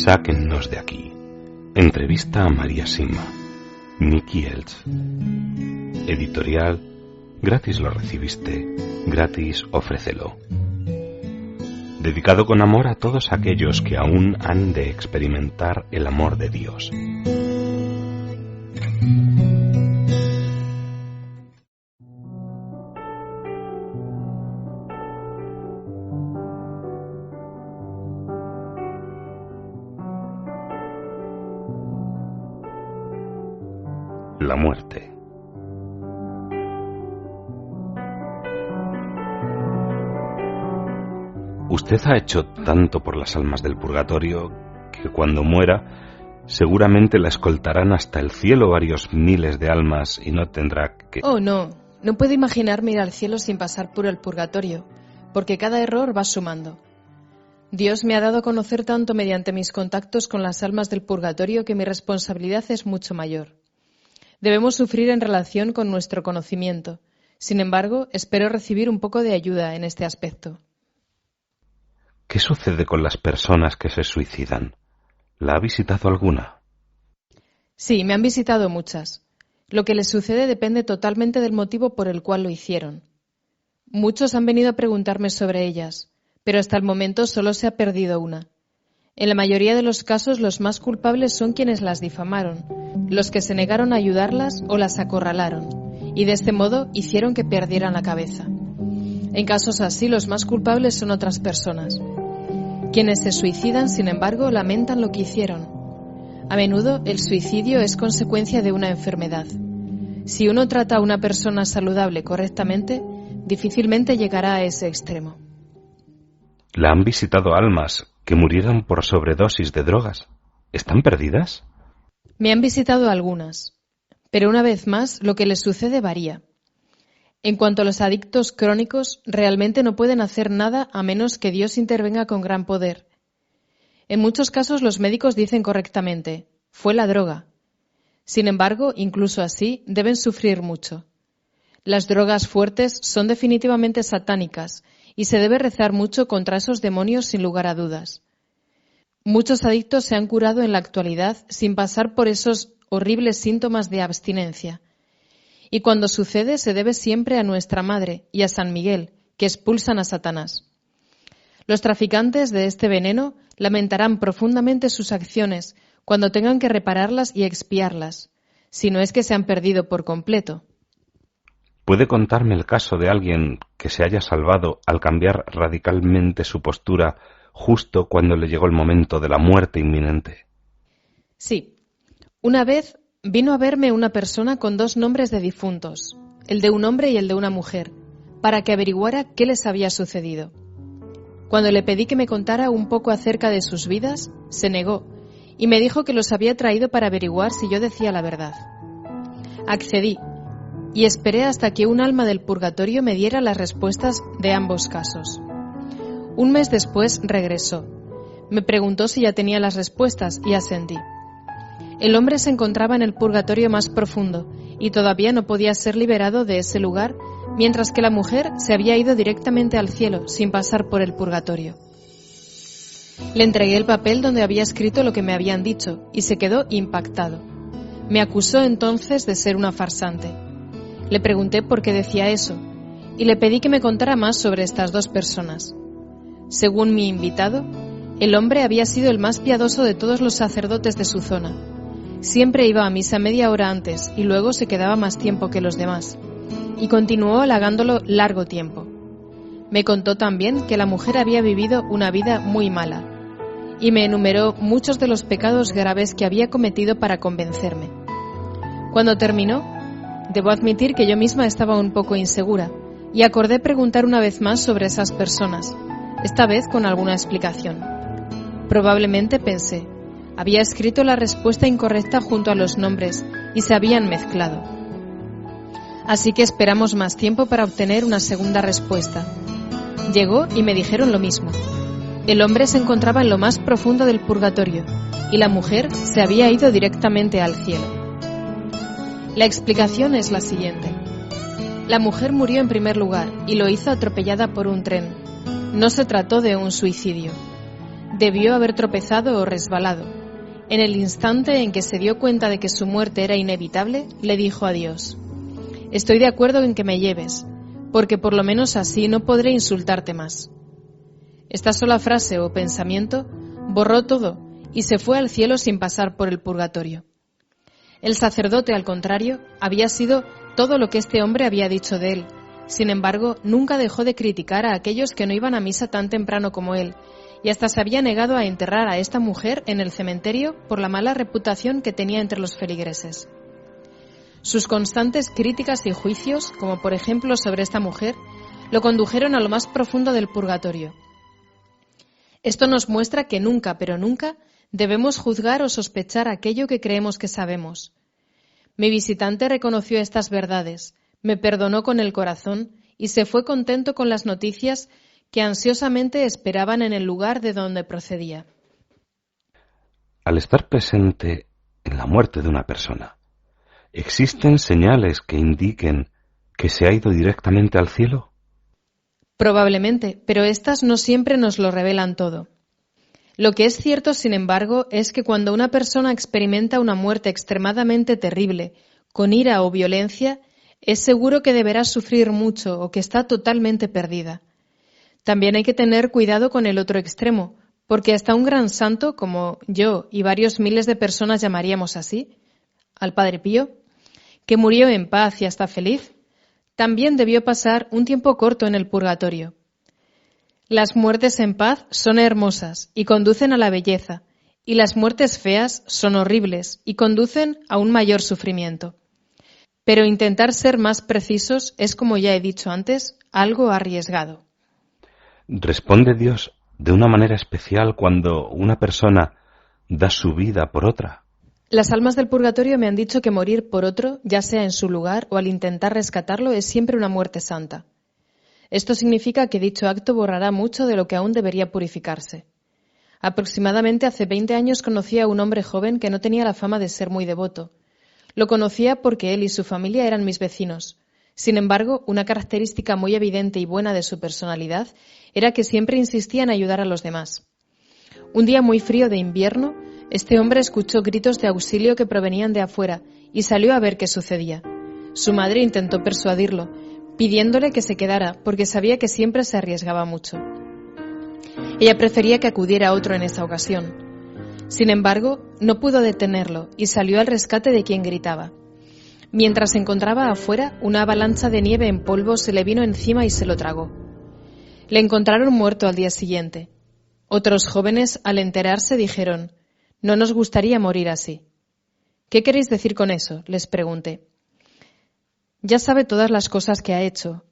Sáquennos de aquí. Entrevista a María Sima. Nicky Elch. Editorial. Gratis lo recibiste, gratis ofrécelo. Dedicado con amor a todos aquellos que aún han de experimentar el amor de Dios. La muerte. Usted ha hecho tanto por las almas del purgatorio que cuando muera seguramente la escoltarán hasta el cielo varios miles de almas y no tendrá que... Oh, no puedo imaginarme ir al cielo sin pasar por el purgatorio, porque cada error va sumando. Dios me ha dado a conocer tanto mediante mis contactos con las almas del purgatorio que mi responsabilidad es mucho mayor. Debemos sufrir en relación con nuestro conocimiento. Sin embargo, espero recibir un poco de ayuda en este aspecto. ¿Qué sucede con las personas que se suicidan? ¿La ha visitado alguna? Sí, me han visitado muchas. Lo que les sucede depende totalmente del motivo por el cual lo hicieron. Muchos han venido a preguntarme sobre ellas, pero hasta el momento solo se ha perdido una. En la mayoría de los casos, los más culpables son quienes las difamaron, los que se negaron a ayudarlas o las acorralaron, y de este modo hicieron que perdieran la cabeza. En casos así, los más culpables son otras personas. Quienes se suicidan, sin embargo, lamentan lo que hicieron. A menudo, el suicidio es consecuencia de una enfermedad. Si uno trata a una persona saludable correctamente, difícilmente llegará a ese extremo. ¿La han visitado almas que murieron por sobredosis de drogas? ¿Están perdidas? Me han visitado algunas, pero una vez más, lo que les sucede varía. En cuanto a los adictos crónicos, realmente no pueden hacer nada a menos que Dios intervenga con gran poder. En muchos casos los médicos dicen correctamente, fue la droga. Sin embargo, incluso así, deben sufrir mucho. Las drogas fuertes son definitivamente satánicas y se debe rezar mucho contra esos demonios sin lugar a dudas. Muchos adictos se han curado en la actualidad sin pasar por esos horribles síntomas de abstinencia. Y cuando sucede se debe siempre a nuestra Madre y a San Miguel, que expulsan a Satanás. Los traficantes de este veneno lamentarán profundamente sus acciones cuando tengan que repararlas y expiarlas, si no es que se han perdido por completo. ¿Puede contarme el caso de alguien que se haya salvado al cambiar radicalmente su postura justo cuando le llegó el momento de la muerte inminente? Sí. Una vez vino a verme una persona con dos nombres de difuntos, el de un hombre y el de una mujer, para que averiguara qué les había sucedido. Cuando le pedí que me contara un poco acerca de sus vidas, se negó y me dijo que los había traído para averiguar si yo decía la verdad. Accedí y esperé hasta que un alma del purgatorio me diera las respuestas de ambos casos. Un mes después regresó. Me preguntó si ya tenía las respuestas y asentí. El hombre se encontraba en el purgatorio más profundo y todavía no podía ser liberado de ese lugar, mientras que la mujer se había ido directamente al cielo sin pasar por el purgatorio. Le entregué el papel donde había escrito lo que me habían dicho y se quedó impactado. Me acusó entonces de ser una farsante. Le pregunté por qué decía eso y le pedí que me contara más sobre estas dos personas. Según mi invitado, el hombre había sido el más piadoso de todos los sacerdotes de su zona. Siempre iba a misa media hora antes y luego se quedaba más tiempo que los demás, y continuó halagándolo largo tiempo. Me contó también que la mujer había vivido una vida muy mala, y me enumeró muchos de los pecados graves que había cometido para convencerme. Cuando terminó, debo admitir que yo misma estaba un poco insegura, y acordé preguntar una vez más sobre esas personas, esta vez con alguna explicación. Probablemente pensé, había escrito la respuesta incorrecta junto a los nombres y se habían mezclado. Así que esperamos más tiempo para obtener una segunda respuesta. Llegó y me dijeron lo mismo. El hombre se encontraba en lo más profundo del purgatorio y la mujer se había ido directamente al cielo. La explicación es la siguiente. La mujer murió en primer lugar y lo hizo atropellada por un tren. No se trató de un suicidio. Debió haber tropezado o resbalado. En el instante en que se dio cuenta de que su muerte era inevitable, le dijo a Dios: «Estoy de acuerdo en que me lleves, porque por lo menos así no podré insultarte más». Esta sola frase o pensamiento borró todo y se fue al cielo sin pasar por el purgatorio. El sacerdote, al contrario, había sido todo lo que este hombre había dicho de él. Sin embargo, nunca dejó de criticar a aquellos que no iban a misa tan temprano como él, y hasta se había negado a enterrar a esta mujer en el cementerio por la mala reputación que tenía entre los feligreses. Sus constantes críticas y juicios, como por ejemplo sobre esta mujer, lo condujeron a lo más profundo del purgatorio. Esto nos muestra que nunca, pero nunca, debemos juzgar o sospechar aquello que creemos que sabemos. Mi visitante reconoció estas verdades, me perdonó con el corazón y se fue contento con las noticias que ansiosamente esperaban en el lugar de donde procedía. Al estar presente en la muerte de una persona, ¿existen señales que indiquen que se ha ido directamente al cielo? Probablemente, pero estas no siempre nos lo revelan todo. Lo que es cierto, sin embargo, es que cuando una persona experimenta una muerte extremadamente terrible, con ira o violencia, es seguro que deberá sufrir mucho o que está totalmente perdida. También hay que tener cuidado con el otro extremo, porque hasta un gran santo, como yo y varios miles de personas llamaríamos así, al Padre Pío, que murió en paz y hasta feliz, también debió pasar un tiempo corto en el purgatorio. Las muertes en paz son hermosas y conducen a la belleza, y las muertes feas son horribles y conducen a un mayor sufrimiento. Pero intentar ser más precisos es, como ya he dicho antes, algo arriesgado. ¿Responde Dios de una manera especial cuando una persona da su vida por otra? Las almas del purgatorio me han dicho que morir por otro, ya sea en su lugar o al intentar rescatarlo, es siempre una muerte santa. Esto significa que dicho acto borrará mucho de lo que aún debería purificarse. Aproximadamente hace 20 años conocí a un hombre joven que no tenía la fama de ser muy devoto. Lo conocía porque él y su familia eran mis vecinos. Sin embargo, una característica muy evidente y buena de su personalidad era que siempre insistía en ayudar a los demás. Un día muy frío de invierno, este hombre escuchó gritos de auxilio que provenían de afuera y salió a ver qué sucedía. Su madre intentó persuadirlo, pidiéndole que se quedara porque sabía que siempre se arriesgaba mucho. Ella prefería que acudiera otro en esa ocasión. Sin embargo, no pudo detenerlo y salió al rescate de quien gritaba. Mientras se encontraba afuera, una avalancha de nieve en polvo se le vino encima y se lo tragó. Le encontraron muerto al día siguiente. Otros jóvenes, al enterarse, dijeron: «No nos gustaría morir así». «¿Qué queréis decir con eso?», les pregunté. «Ya sabe todas las cosas que ha hecho.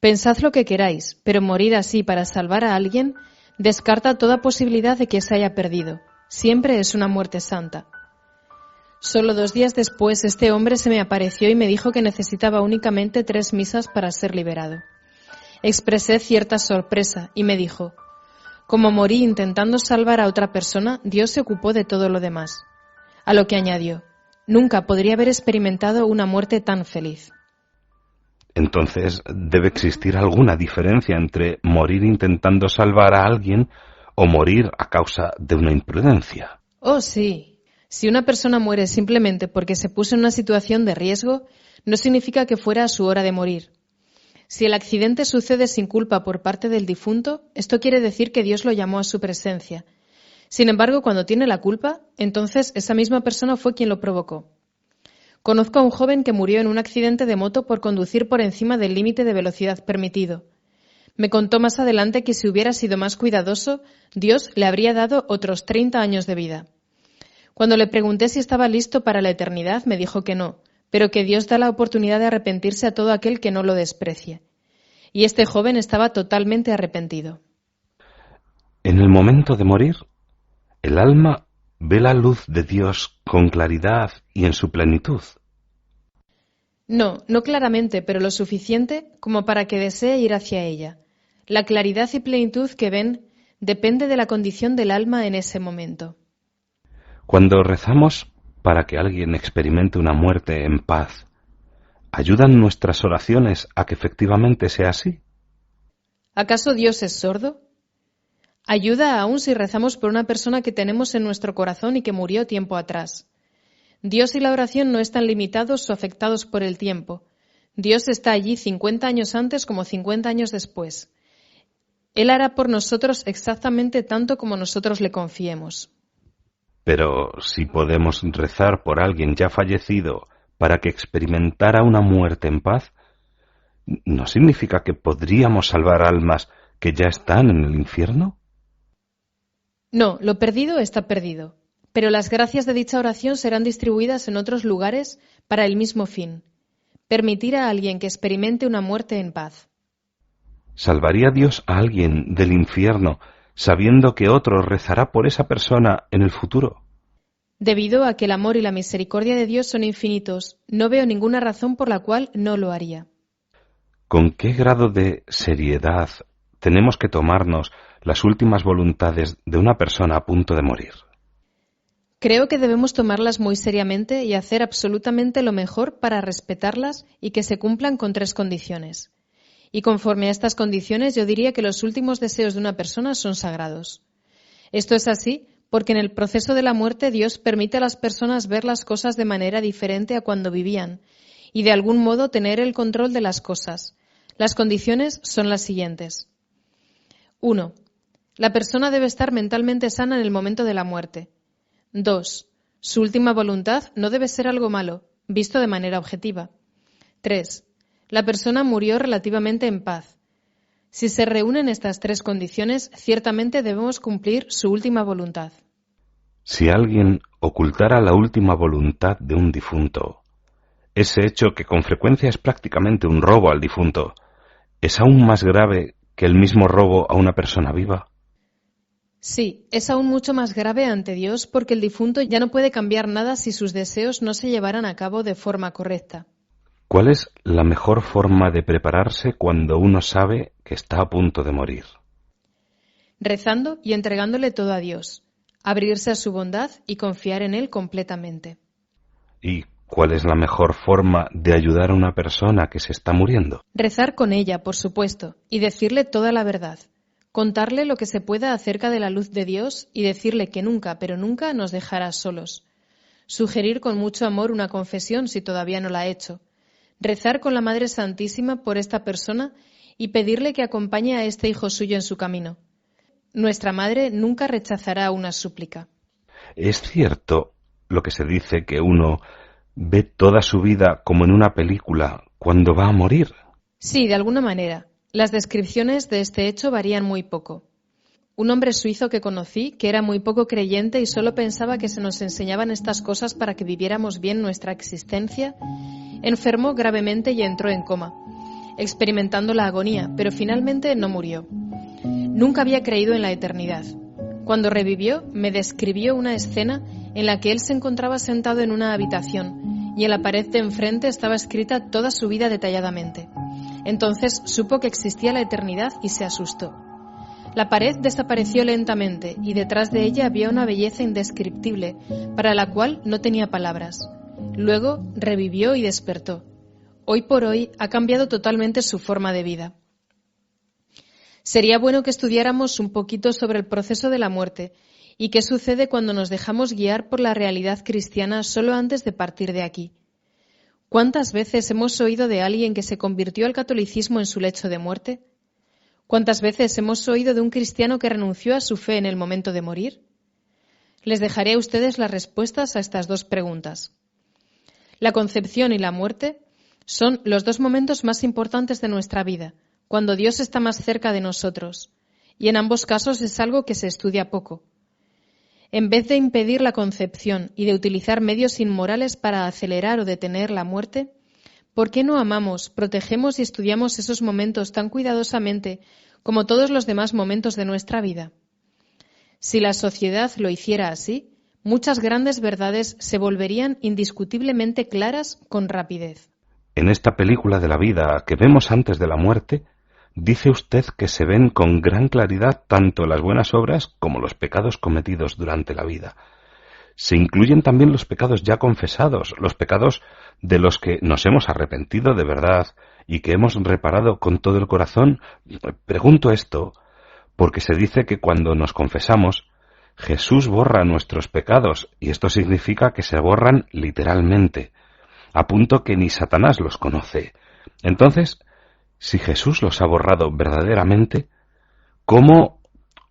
Pensad lo que queráis, pero morir así para salvar a alguien descarta toda posibilidad de que se haya perdido. Siempre es una muerte santa». Solo 2 días después, este hombre se me apareció y me dijo que necesitaba únicamente 3 misas para ser liberado. Expresé cierta sorpresa y me dijo: «Como morí intentando salvar a otra persona, Dios se ocupó de todo lo demás». A lo que añadió: «Nunca podría haber experimentado una muerte tan feliz». Entonces, ¿debe existir alguna diferencia entre morir intentando salvar a alguien o morir a causa de una imprudencia? Oh, sí. Si una persona muere simplemente porque se puso en una situación de riesgo, no significa que fuera su hora de morir. Si el accidente sucede sin culpa por parte del difunto, esto quiere decir que Dios lo llamó a su presencia. Sin embargo, cuando tiene la culpa, entonces esa misma persona fue quien lo provocó. Conozco a un joven que murió en un accidente de moto por conducir por encima del límite de velocidad permitido. Me contó más adelante que si hubiera sido más cuidadoso, Dios le habría dado otros 30 años de vida. Cuando le pregunté si estaba listo para la eternidad, me dijo que no, pero que Dios da la oportunidad de arrepentirse a todo aquel que no lo desprecie. Y este joven estaba totalmente arrepentido. En el momento de morir, el alma ve la luz de Dios con claridad y en su plenitud. No, no claramente, pero lo suficiente como para que desee ir hacia ella. La claridad y plenitud que ven depende de la condición del alma en ese momento. Cuando rezamos para que alguien experimente una muerte en paz, ¿ayudan nuestras oraciones a que efectivamente sea así? ¿Acaso Dios es sordo? Ayuda aún si rezamos por una persona que tenemos en nuestro corazón y que murió tiempo atrás. Dios y la oración no están limitados o afectados por el tiempo. Dios está allí 50 años antes como 50 años después. Él hará por nosotros exactamente tanto como nosotros le confiemos. Pero si podemos rezar por alguien ya fallecido para que experimentara una muerte en paz, ¿no significa que podríamos salvar almas que ya están en el infierno? No, lo perdido está perdido. Pero las gracias de dicha oración serán distribuidas en otros lugares para el mismo fin: permitir a alguien que experimente una muerte en paz. ¿Salvaría Dios a alguien del infierno sabiendo que otro rezará por esa persona en el futuro? Debido a que el amor y la misericordia de Dios son infinitos, no veo ninguna razón por la cual no lo haría. ¿Con qué grado de seriedad tenemos que tomarnos las últimas voluntades de una persona a punto de morir? Creo que debemos tomarlas muy seriamente y hacer absolutamente lo mejor para respetarlas y que se cumplan con 3 condiciones. Y conforme a estas condiciones, yo diría que los últimos deseos de una persona son sagrados. Esto es así porque en el proceso de la muerte Dios permite a las personas ver las cosas de manera diferente a cuando vivían y de algún modo tener el control de las cosas. Las condiciones son las siguientes. 1. La persona debe estar mentalmente sana en el momento de la muerte. 2. Su última voluntad no debe ser algo malo, visto de manera objetiva. 3. La persona murió relativamente en paz. Si se reúnen estas 3 condiciones, ciertamente debemos cumplir su última voluntad. Si alguien ocultara la última voluntad de un difunto, ese hecho, que con frecuencia es prácticamente un robo al difunto, ¿es aún más grave que el mismo robo a una persona viva? Sí, es aún mucho más grave ante Dios porque el difunto ya no puede cambiar nada si sus deseos no se llevaran a cabo de forma correcta. ¿Cuál es la mejor forma de prepararse cuando uno sabe que está a punto de morir? Rezando y entregándole todo a Dios, abrirse a su bondad y confiar en Él completamente. ¿Y cuál es la mejor forma de ayudar a una persona que se está muriendo? Rezar con ella, por supuesto, y decirle toda la verdad. Contarle lo que se pueda acerca de la luz de Dios y decirle que nunca, pero nunca nos dejará solos. Sugerir con mucho amor una confesión si todavía no la ha hecho. Rezar con la Madre Santísima por esta persona y pedirle que acompañe a este hijo suyo en su camino. Nuestra Madre nunca rechazará una súplica. ¿Es cierto lo que se dice, que uno ve toda su vida como en una película cuando va a morir? Sí, de alguna manera. Las descripciones de este hecho varían muy poco. Un hombre suizo que conocí, que era muy poco creyente y solo pensaba que se nos enseñaban estas cosas para que viviéramos bien nuestra existencia, enfermó gravemente y entró en coma, experimentando la agonía, pero finalmente no murió. Nunca había creído en la eternidad. Cuando revivió, me describió una escena en la que él se encontraba sentado en una habitación y en la pared de enfrente estaba escrita toda su vida detalladamente. Entonces supo que existía la eternidad y se asustó. La pared desapareció lentamente y detrás de ella había una belleza indescriptible para la cual no tenía palabras. Luego revivió y despertó. Hoy por hoy ha cambiado totalmente su forma de vida. Sería bueno que estudiáramos un poquito sobre el proceso de la muerte y qué sucede cuando nos dejamos guiar por la realidad cristiana solo antes de partir de aquí. ¿Cuántas veces hemos oído de alguien que se convirtió al catolicismo en su lecho de muerte? ¿Cuántas veces hemos oído de un cristiano que renunció a su fe en el momento de morir? Les dejaré a ustedes las respuestas a estas 2 preguntas. La concepción y la muerte son los 2 momentos más importantes de nuestra vida, cuando Dios está más cerca de nosotros, y en ambos casos es algo que se estudia poco. En vez de impedir la concepción y de utilizar medios inmorales para acelerar o detener la muerte, ¿por qué no amamos, protegemos y estudiamos esos momentos tan cuidadosamente como todos los demás momentos de nuestra vida? Si la sociedad lo hiciera así, muchas grandes verdades se volverían indiscutiblemente claras con rapidez. En esta película de la vida que vemos antes de la muerte, dice usted que se ven con gran claridad tanto las buenas obras como los pecados cometidos durante la vida. Se incluyen también los pecados ya confesados, los pecados de los que nos hemos arrepentido de verdad y que hemos reparado con todo el corazón. Pregunto esto porque se dice que cuando nos confesamos, Jesús borra nuestros pecados, y esto significa que se borran literalmente, a punto que ni Satanás los conoce. Entonces, si Jesús los ha borrado verdaderamente, ¿cómo,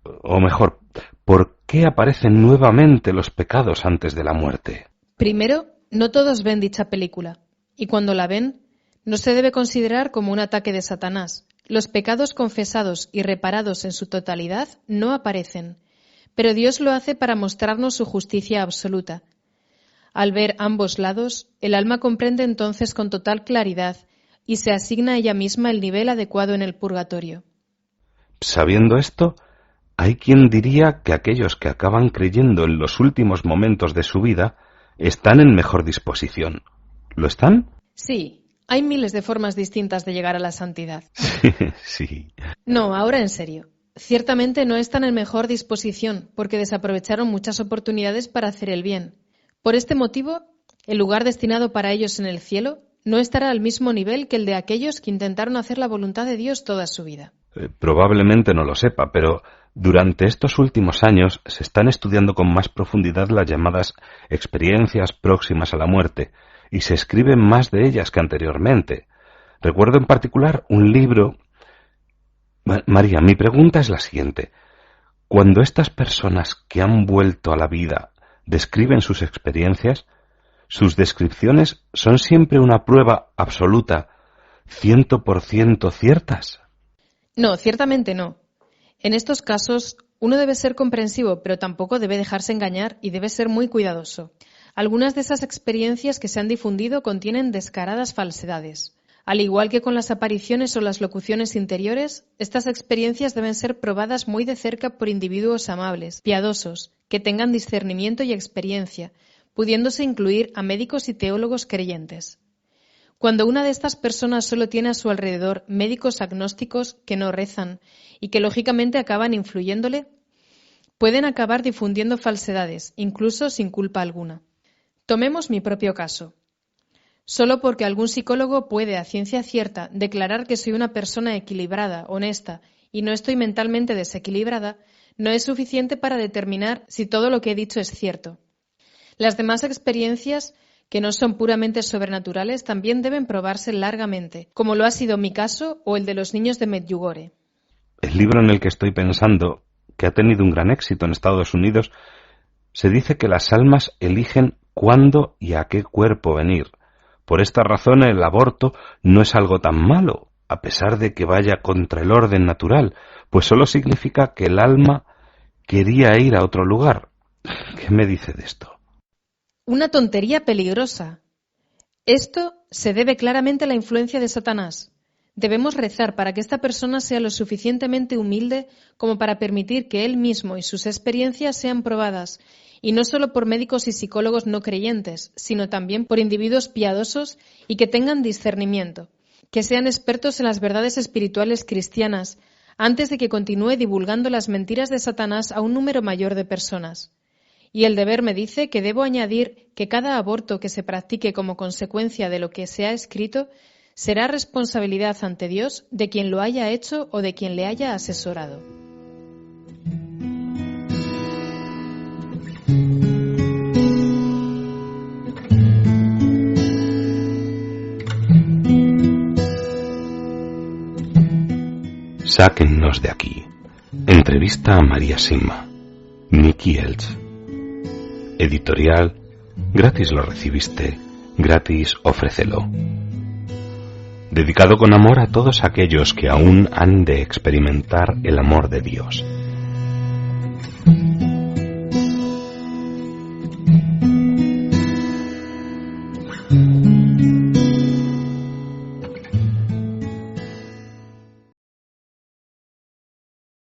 o mejor, por qué aparecen nuevamente los pecados antes de la muerte? Primero, no todos ven dicha película, y cuando la ven, no se debe considerar como un ataque de Satanás. Los pecados confesados y reparados en su totalidad no aparecen, pero Dios lo hace para mostrarnos su justicia absoluta. Al ver ambos lados, el alma comprende entonces con total claridad y se asigna a ella misma el nivel adecuado en el purgatorio. Sabiendo esto, hay quien diría que aquellos que acaban creyendo en los últimos momentos de su vida están en mejor disposición. ¿Lo están? Sí, hay miles de formas distintas de llegar a la santidad. Sí. No, ahora en serio. Ciertamente no están en mejor disposición porque desaprovecharon muchas oportunidades para hacer el bien. Por este motivo, el lugar destinado para ellos en el cielo no estará al mismo nivel que el de aquellos que intentaron hacer la voluntad de Dios toda su vida. Probablemente no lo sepa, pero durante estos últimos años se están estudiando con más profundidad las llamadas experiencias próximas a la muerte, y se escriben más de ellas que anteriormente. Recuerdo en particular un libro... María, mi pregunta es la siguiente. Cuando estas personas que han vuelto a la vida describen sus experiencias, sus descripciones son siempre una prueba absoluta, 100% ciertas. No, ciertamente no. En estos casos, uno debe ser comprensivo, pero tampoco debe dejarse engañar y debe ser muy cuidadoso. Algunas de esas experiencias que se han difundido contienen descaradas falsedades. Al igual que con las apariciones o las locuciones interiores, estas experiencias deben ser probadas muy de cerca por individuos amables, piadosos, que tengan discernimiento y experiencia, pudiéndose incluir a médicos y teólogos creyentes. Cuando una de estas personas solo tiene a su alrededor médicos agnósticos que no rezan y que lógicamente acaban influyéndole, pueden acabar difundiendo falsedades, incluso sin culpa alguna. Tomemos mi propio caso. Solo porque algún psicólogo puede a ciencia cierta declarar que soy una persona equilibrada, honesta y no estoy mentalmente desequilibrada, no es suficiente para determinar si todo lo que he dicho es cierto. Las demás experiencias, que no son puramente sobrenaturales, también deben probarse largamente, como lo ha sido mi caso o el de los niños de Medjugorje. El libro en el que estoy pensando, que ha tenido un gran éxito en Estados Unidos, se dice que las almas eligen cuándo y a qué cuerpo venir. Por esta razón el aborto no es algo tan malo, a pesar de que vaya contra el orden natural, pues solo significa que el alma quería ir a otro lugar. ¿Qué me dice de esto? Una tontería peligrosa. Esto se debe claramente a la influencia de Satanás. Debemos rezar para que esta persona sea lo suficientemente humilde como para permitir que él mismo y sus experiencias sean probadas, y no solo por médicos y psicólogos no creyentes, sino también por individuos piadosos y que tengan discernimiento, que sean expertos en las verdades espirituales cristianas, antes de que continúe divulgando las mentiras de Satanás a un número mayor de personas. Y el deber me dice que debo añadir que cada aborto que se practique como consecuencia de lo que se ha escrito será responsabilidad ante Dios de quien lo haya hecho o de quien le haya asesorado. Sáquennos de aquí. Entrevista a María Simma. Nicky Elch. Editorial, gratis lo recibiste, gratis ofrécelo. Dedicado con amor a todos aquellos que aún han de experimentar el amor de Dios.